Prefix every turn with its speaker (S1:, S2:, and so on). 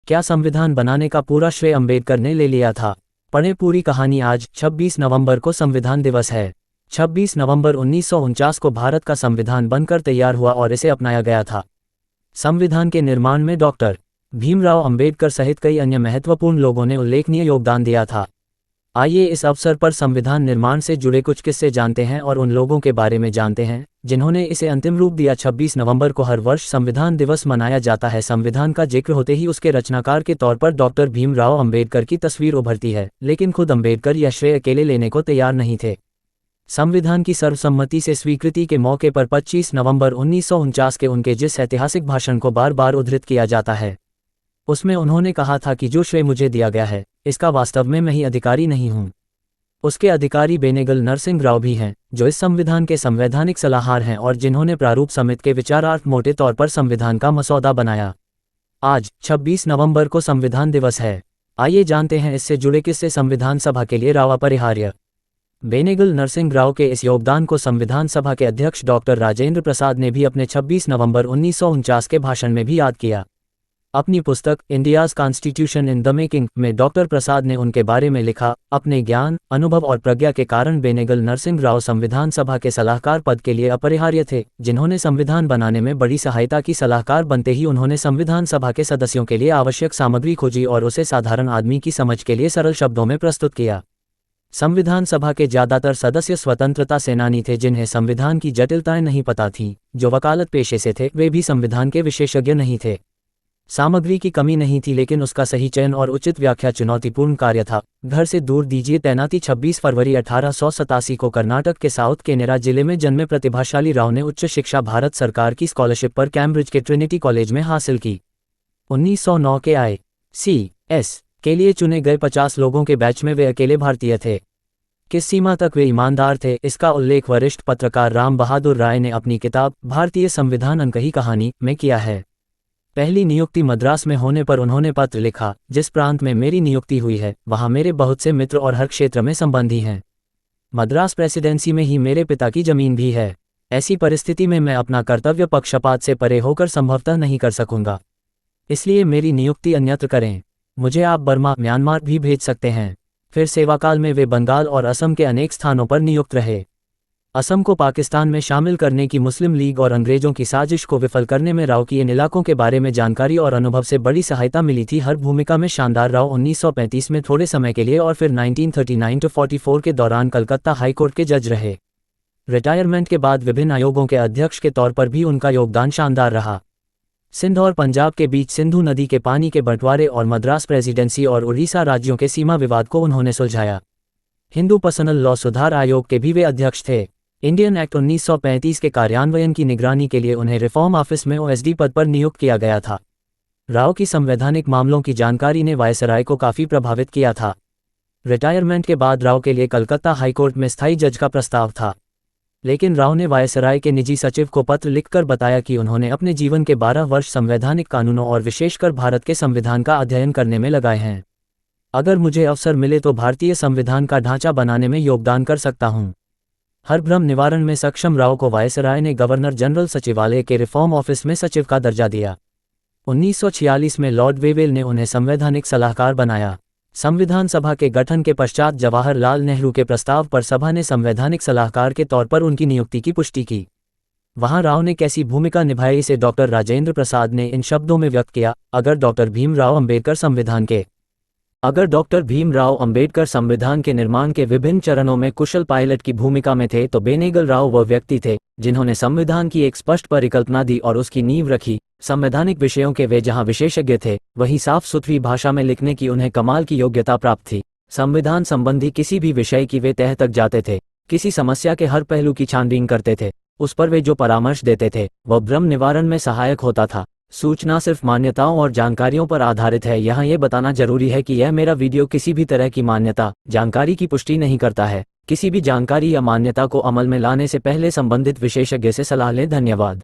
S1: क्या संविधान बनाने का पूरा श्रेय अंबेडकर ने ले लिया था? पढ़ें पूरी कहानी। आज 26 नवंबर को संविधान दिवस है। 26 नवंबर 1949 को भारत का संविधान बनकर तैयार हुआ और इसे अपनाया गया था। संविधान के निर्माण में डॉक्टर भीमराव अंबेडकर सहित कई अन्य महत्वपूर्ण लोगों ने उल्लेखनीय योगदान दिया था। आइए इस अवसर पर संविधान निर्माण से जुड़े कुछ किस्से जानते हैं और उन लोगों के बारे में जानते हैं जिन्होंने इसे अंतिम रूप दिया। 26 नवंबर को हर वर्ष संविधान दिवस मनाया जाता है। संविधान का जिक्र होते ही उसके रचनाकार के तौर पर डॉक्टर भीमराव अंबेडकर की तस्वीर उभरती है, लेकिन खुद अंबेडकर यह श्रेय अकेले लेने को तैयार नहीं थे। संविधान की सर्वसम्मति से स्वीकृति के मौके पर 25 नवंबर 1949 के उनके जिस ऐतिहासिक भाषण को बार बार उद्धृत किया जाता है, उसमें उन्होंने कहा था कि जो श्रेय मुझे दिया गया है, इसका वास्तव में मैं ही अधिकारी नहीं हूं। उसके अधिकारी बेनेगल नरसिंह राव भी हैं, जो इस संविधान के संवैधानिक सलाहकार हैं और जिन्होंने प्रारूप समिति के विचारार्थ मोटे तौर पर संविधान का मसौदा बनाया। आज 26 नवंबर को संविधान दिवस है। आइए जानते हैं इससे जुड़े किस्से। संविधान सभा के लिए राव अपरिहार्य। बेनेगल नरसिंह राव के इस योगदान को संविधान सभा के अध्यक्ष डॉक्टर राजेंद्र प्रसाद ने भी अपने 26 नवंबर 1949 के भाषण में भी याद किया। अपनी पुस्तक India's constitution in the making में डॉक्टर प्रसाद ने उनके बारे में लिखा, अपने ज्ञान, अनुभव और प्रज्ञा के कारण बेनेगल नरसिंह राव संविधान सभा के सलाहकार पद के लिए अपरिहार्य थे, जिन्होंने संविधान बनाने में बड़ी सहायता की। सलाहकार बनते ही उन्होंने संविधान सभा के सदस्यों के लिए आवश्यक सामग्री खोजी और उसे साधारण आदमी की समझ के लिए सरल शब्दों में प्रस्तुत किया। संविधान सभा के ज्यादातर सदस्य स्वतंत्रता सेनानी थे, जिन्हें संविधान की जटिलताएं नहीं पता थीं। जो वकालत पेशे से थे, वे भी संविधान के विशेषज्ञ नहीं थे। सामग्री की कमी नहीं थी, लेकिन उसका सही चयन और उचित व्याख्या चुनौतीपूर्ण कार्य था। घर से दूर दीजिए तैनाती। 26 फरवरी 1887 को कर्नाटक के साउथ केनेरा जिले में जन्मे प्रतिभाशाली राव ने उच्च शिक्षा भारत सरकार की स्कॉलरशिप पर कैम्ब्रिज के ट्रिनिटी कॉलेज में हासिल की। 1909 के ICS के लिए चुने गए 50 लोगों के बैच में वे अकेले भारतीय थे। किस सीमा तक वे ईमानदार थे, इसका उल्लेख वरिष्ठ पत्रकार राम बहादुर राय ने अपनी किताब भारतीय संविधान अनकही कहानी में किया है। पहली नियुक्ति मद्रास में होने पर उन्होंने पत्र लिखा, जिस प्रांत में मेरी नियुक्ति हुई है, वहाँ मेरे बहुत से मित्र और हर क्षेत्र में संबंधी हैं। मद्रास प्रेसिडेंसी में ही मेरे पिता की जमीन भी है। ऐसी परिस्थिति में मैं अपना कर्तव्य पक्षपात से परे होकर संभवतः नहीं कर सकूंगा, इसलिए मेरी नियुक्ति अन्यत्र करें। मुझे आप बर्मा, म्यांमार भी भेज सकते हैं। फिर सेवाकाल में वे बंगाल और असम के अनेक स्थानों पर नियुक्त रहे। असम को पाकिस्तान में शामिल करने की मुस्लिम लीग और अंग्रेजों की साजिश को विफल करने में राव की इन इलाकों के बारे में जानकारी और अनुभव से बड़ी सहायता मिली थी। हर भूमिका में शानदार राव 1935 में थोड़े समय के लिए और फिर 1939-44 के दौरान कलकत्ता हाईकोर्ट के जज रहे। रिटायरमेंट के बाद विभिन्न आयोगों के अध्यक्ष के तौर पर भी उनका योगदान शानदार रहा। सिंध और पंजाब के बीच सिंधु नदी के पानी के बंटवारे और मद्रास प्रेसिडेंसी और उड़ीसा राज्यों के सीमा विवाद को उन्होंने सुलझाया। हिंदू पर्सनल लॉ सुधार आयोग के भी वे अध्यक्ष थे। इंडियन एक्ट 1935 के कार्यान्वयन की निगरानी के लिए उन्हें रिफॉर्म ऑफिस में OSD पद पर नियुक्त किया गया था। राव की संवैधानिक मामलों की जानकारी ने वायसराय को काफ़ी प्रभावित किया था। रिटायरमेंट के बाद राव के लिए कलकत्ता हाईकोर्ट में स्थायी जज का प्रस्ताव था, लेकिन राव ने वायसराय के निजी सचिव को पत्र लिखकर बताया कि उन्होंने अपने जीवन के 12 वर्ष संवैधानिक कानूनों और विशेषकर भारत के संविधान का अध्ययन करने में लगाए हैं। अगर मुझे अवसर मिले तो भारतीय संविधान का ढांचा बनाने में योगदान कर सकता हूं। हर भ्रम निवारण में सक्षम राव को वायसराय ने गवर्नर जनरल सचिवालय के रिफॉर्म ऑफिस में सचिव का दर्जा दिया। 1946 में लॉर्ड वेवेल ने उन्हें संवैधानिक सलाहकार बनाया। संविधान सभा के गठन के पश्चात जवाहरलाल नेहरू के प्रस्ताव पर सभा ने संवैधानिक सलाहकार के तौर पर उनकी नियुक्ति की पुष्टि की। वहां राव ने कैसी भूमिका निभाई, इसे डॉक्टर राजेंद्र प्रसाद ने इन शब्दों में व्यक्त किया, अगर डॉक्टर भीमराव अंबेडकर संविधान के निर्माण के विभिन्न चरणों में कुशल पायलट की भूमिका में थे, तो बेनेगल राव वह व्यक्ति थे जिन्होंने संविधान की एक स्पष्ट परिकल्पना दी और उसकी नींव रखी। संवैधानिक विषयों के वे जहां विशेषज्ञ थे, वहीं साफ सुथरी भाषा में लिखने की उन्हें कमाल की योग्यता प्राप्त थी। संविधान संबंधी किसी भी विषय की वे तह तक जाते थे। किसी समस्या के हर पहलू की छानबीन करते थे। उस पर वे जो परामर्श देते थे, वह भ्रम निवारण में सहायक होता था। सूचना सिर्फ मान्यताओं और जानकारियों पर आधारित है। यहाँ ये बताना जरूरी है कि यह मेरा वीडियो किसी भी तरह की मान्यता, जानकारी की पुष्टि नहीं करता है। किसी भी जानकारी या मान्यता को अमल में लाने से पहले संबंधित विशेषज्ञ से सलाह लें। धन्यवाद।